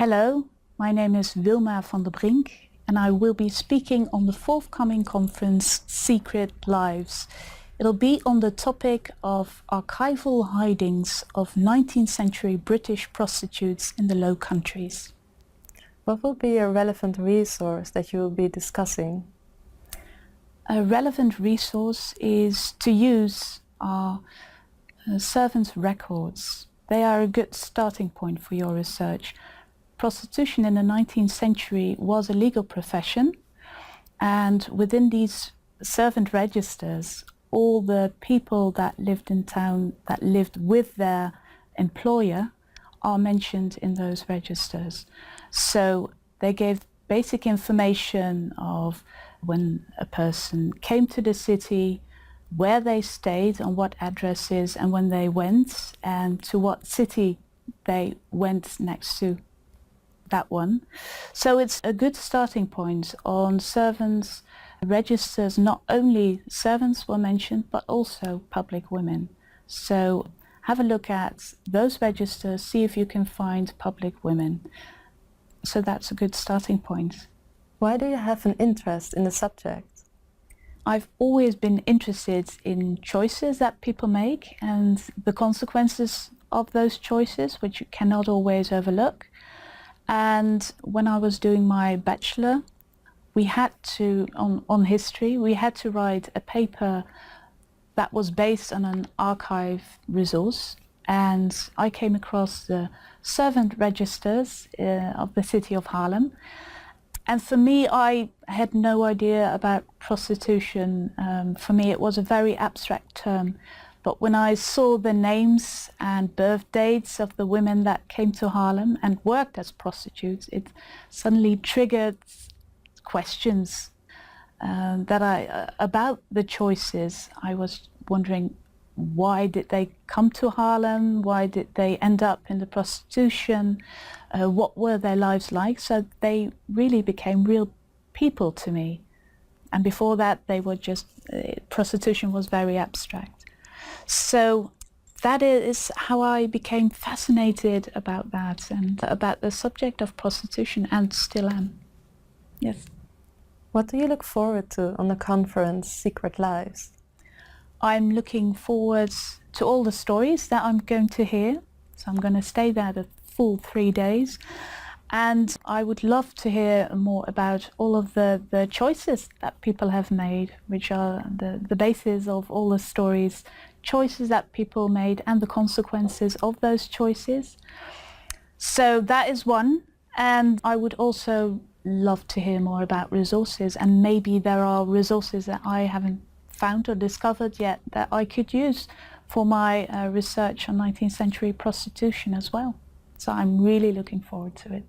Hello, my name is Wilma van der Brink and I will be speaking on the forthcoming conference Secret Lives. It'll be on the topic of archival hidings of 19th century British prostitutes in the Low Countries. What will be a relevant resource that you will be discussing? A relevant resource is to use our servants' records. They are a good starting point for your research. Prostitution in the 19th century was a legal profession, and within these servant registers, all the people that lived in town, that lived with their employer, are mentioned in those registers. So they gave basic information of when a person came to the city, where they stayed, on what addresses, and when they went, and to what city they went next to that one. So it's a good starting point on servants' registers. Not only servants were mentioned, but also public women. So have a look at those registers, see if you can find public women. So that's a good starting point. Why do you have an interest in the subject? I've always been interested in choices that people make and the consequences of those choices, which you cannot always overlook. And when I was doing my bachelor, we had to, on history, we had to write a paper that was based on an archive resource. And I came across the servant registers of the city of Haarlem. And for me, I had no idea about prostitution. For me, it was a very abstract term. But when I saw the names and birth dates of the women that came to Haarlem and worked as prostitutes, it suddenly triggered questions about the choices. I was wondering, why did they come to Haarlem? Why did they end up in the prostitution? What were their lives like? So they really became real people to me. And before that, they were just, prostitution was very abstract. So that is how I became fascinated about that and about the subject of prostitution, and still am. Yes. What do you look forward to on the conference Secret Lives? I'm looking forward to all the stories that I'm going to hear. So I'm going to stay there the full 3 days. And I would love to hear more about all of the choices that people have made, which are the basis of all the stories, choices that people made and the consequences of those choices. So that is one. And I would also love to hear more about resources, and maybe there are resources that I haven't found or discovered yet that I could use for my research on 19th century prostitution as well. So I'm really looking forward to it.